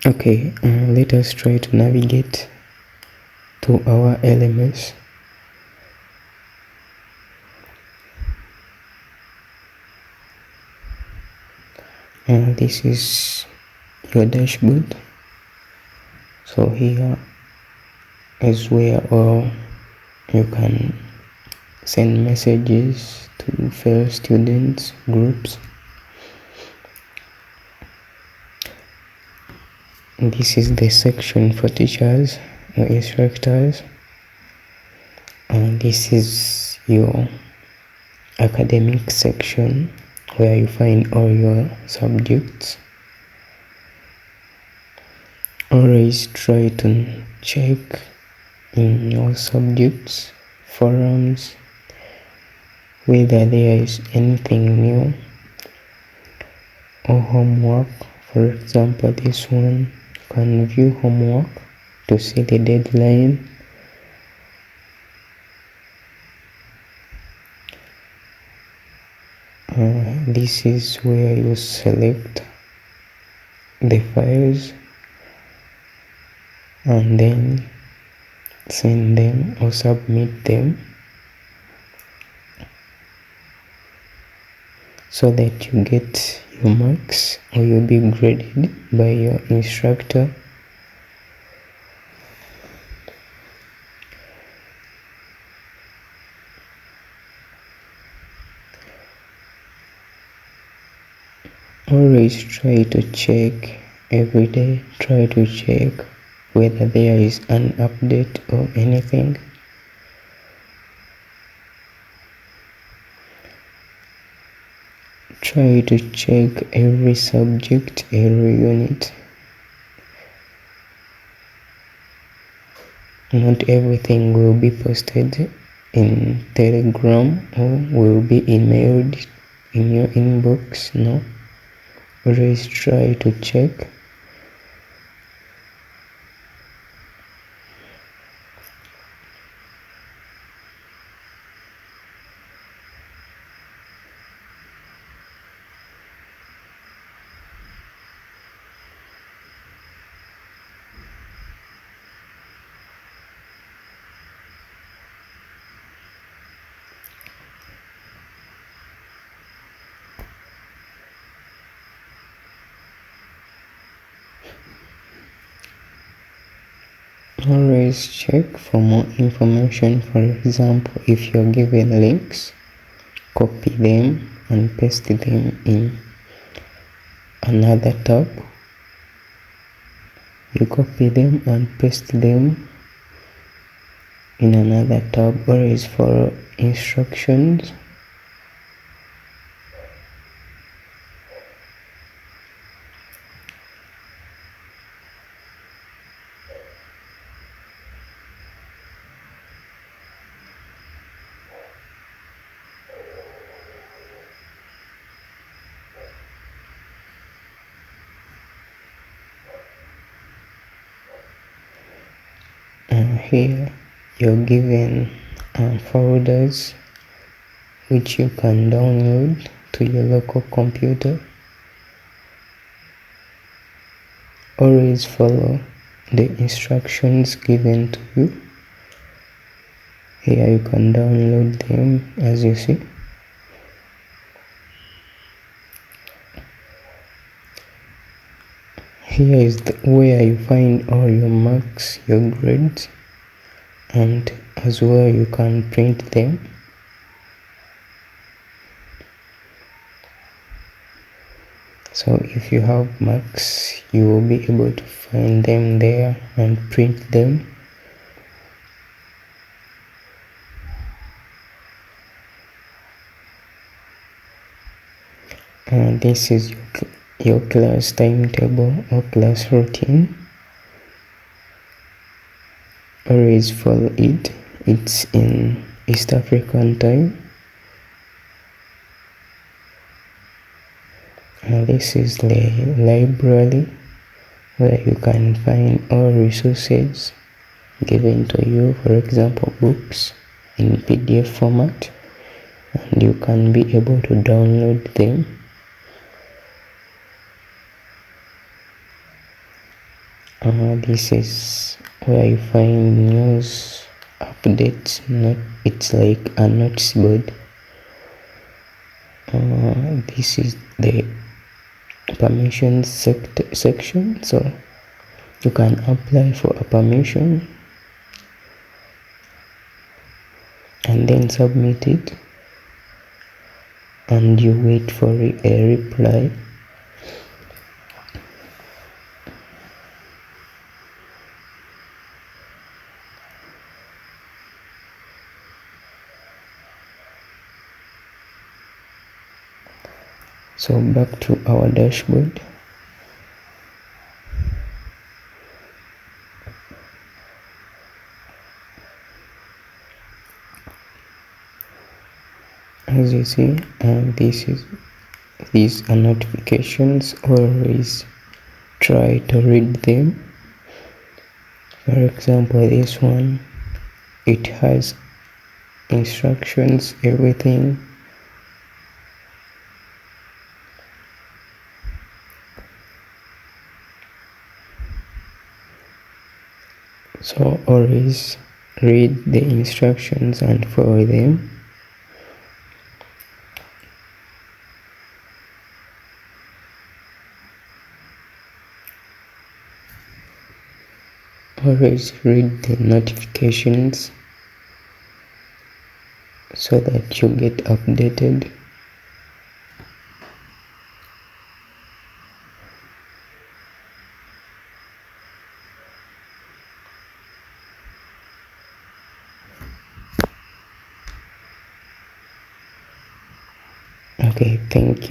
Okay, let us try to navigate to our LMS. This is your dashboard. So here is where you can send messages to fellow students, groups. This is the section for teachers or instructors, and this is your academic section where you find all your subjects. Always try to check in your subjects forums whether there is anything new or homework. For example, this one, you can view homework to see the deadline. This is where you select the files and then send them or submit them so that you get your marks or you'll be graded by your instructor. Always try to check every day, try to check whether there is an update or anything. Try to check every subject, every unit. Not everything will be posted in Telegram or will be emailed in your inbox. No. Always try to check. Always check for more information. For example, if you're given links, copy them and paste them in another tab. You copy them and paste them in another tab. Always follow instructions. Here you're given folders which you can download to your local computer. Always follow the instructions given to you. Here you can download them, as you see. Here is where you find all your marks, your grades, and as well you can print them. So if you have marks, you will be able to find them there and print them. And this is your class timetable or class routine. Always follow it. It's in East African time. And this is the library where you can find all resources given to you, for example books in PDF format, and you can be able to download them. This is where you find news updates. It's like a notice board. This is the permissions section, so you can apply for a permission and then submit it, and you wait for a reply. So back to our dashboard. As you see, these are notifications. Always try to read them. For example, this one, it has instructions, everything. So always read the instructions and follow them. Always read the notifications so that you get updated. Okay, thank you.